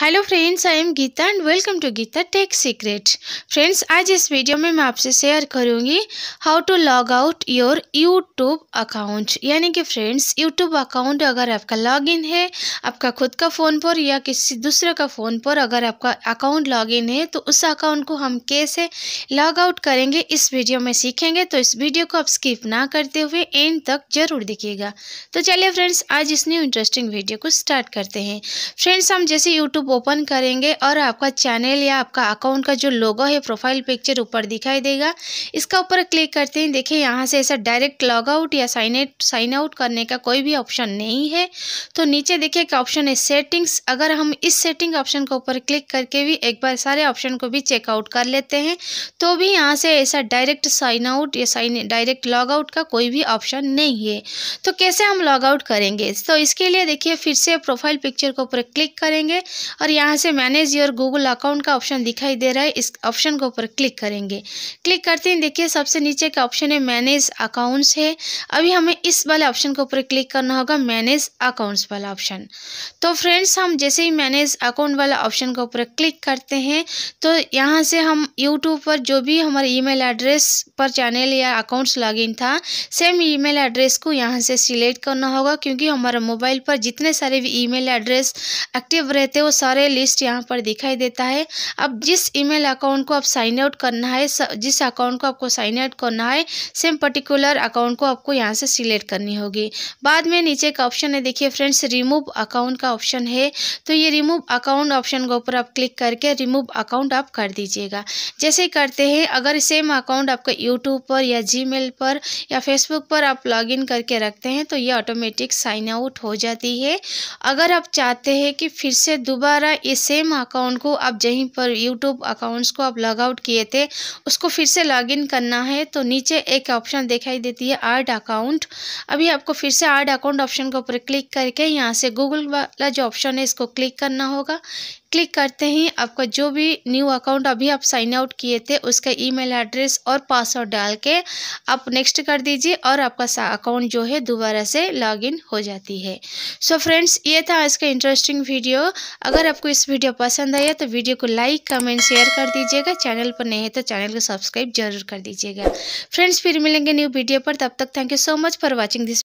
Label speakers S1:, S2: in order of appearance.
S1: Hello friends, I am Geeta and welcome to Geeta tech secret. Friends, आज इस video में मैं आपसे शेयर करूंगी how to log out your YouTube account. यानी कि फ्रेंड्स, यूट्यूब अकाउंट अगर आपका लॉगिन है आपका खुद का फ़ोन पर या किसी दूसरे का फ़ोन पर, अगर आपका अकाउंट लॉगिन है तो उस अकाउंट को हम कैसे लॉग आउट करेंगे इस वीडियो में सीखेंगे। तो इस वीडियो को आप स्किप ना करते हुए एंड तक जरूर देखिएगा। तो चलिए फ्रेंड्स, आज इस न्यू इंटरेस्टिंग वीडियो को स्टार्ट करते हैं। फ्रेंड्स, हम जैसे यूट्यूब ओपन करेंगे और आपका चैनल या आपका अकाउंट का जो लोगो है, प्रोफाइल पिक्चर ऊपर दिखाई देगा। इसका ऊपर क्लिक करते हैं। देखिए, यहाँ से ऐसा डायरेक्ट लॉग आउट या साइन आउट करने का कोई भी ऑप्शन नहीं है। तो नीचे देखिए एक ऑप्शन है सेटिंग्स। अगर हम इस सेटिंग ऑप्शन के ऊपर क्लिक करके भी एक बार सारे ऑप्शन को भी चेकआउट कर लेते हैं तो भी यहाँ से ऐसा डायरेक्ट साइन आउट या डायरेक्ट लॉग आउट का कोई भी ऑप्शन नहीं है। तो कैसे हम लॉग आउट करेंगे? तो इसके लिए देखिए फिर से प्रोफाइल पिक्चर के ऊपर क्लिक करेंगे और यहाँ से मैनेज योर गूगल अकाउंट का ऑप्शन दिखाई दे रहा है, इस ऑप्शन के ऊपर क्लिक करेंगे। क्लिक करते हैं, देखिए सबसे नीचे का ऑप्शन है मैनेज अकाउंट्स है। अभी हमें इस वाले ऑप्शन के ऊपर क्लिक करना होगा, मैनेज अकाउंट्स वाला ऑप्शन। तो फ्रेंड्स, हम जैसे ही मैनेज अकाउंट वाला ऑप्शन के ऊपर क्लिक करते हैं तो यहाँ से हम यूट्यूब पर जो भी हमारे ईमेल एड्रेस पर चैनल या अकाउंट्स लॉगिन था, सेम ईमेल एड्रेस को यहाँ से सिलेक्ट करना होगा, क्योंकि हमारे मोबाइल पर जितने सारे भी ईमेल एड्रेस एक्टिव रहते हैं वो सारे लिस्ट यहाँ पर दिखाई देता है। अब जिस ईमेल अकाउंट को आप साइन आउट करना है, जिस अकाउंट को आपको साइन आउट करना है, सेम पर्टिकुलर अकाउंट को आपको यहाँ से सिलेक्ट करनी होगी। बाद में नीचे का ऑप्शन है, देखिए फ्रेंड्स, रिमूव अकाउंट का ऑप्शन है। तो ये रिमूव अकाउंट ऑप्शन के ऊपर आप क्लिक करके रिमूव अकाउंट आप कर दीजिएगा। जैसे ही करते हैं, अगर सेम अकाउंट आपका यूट्यूब पर या जीमेल पर या फेसबुक पर आप लॉगिन करके रखते हैं तो ये ऑटोमेटिक साइन आउट हो जाती है। अगर आप चाहते हैं कि फिर से दोबारा ये सेम अकाउंट को आप जहीं पर यूट्यूब अकाउंट्स को आप लॉग आउट किए थे उसको फिर से लॉगिन करना है तो नीचे एक ऑप्शन दिखाई देती है ऐड अकाउंट। अभी आपको फिर से ऐड अकाउंट ऑप्शन के ऊपर क्लिक करके यहाँ से गूगल वाला जो ऑप्शन है इसको क्लिक करना होगा। क्लिक करते ही आपका जो भी न्यू अकाउंट अभी आप साइन आउट किए थे उसका ईमेल एड्रेस और पासवर्ड डाल के आप नेक्स्ट कर दीजिए और आपका अकाउंट जो है दोबारा से लॉगिन हो जाती है। सो फ्रेंड्स, ये था आज का इंटरेस्टिंग वीडियो। अगर आपको इस वीडियो पसंद आया तो वीडियो को लाइक कमेंट शेयर कर दीजिएगा। चैनल पर नए हैं तो चैनल को सब्सक्राइब जरूर कर दीजिएगा। फ्रेंड्स, फिर मिलेंगे न्यू वीडियो पर। तब तक thank you so much for watching this.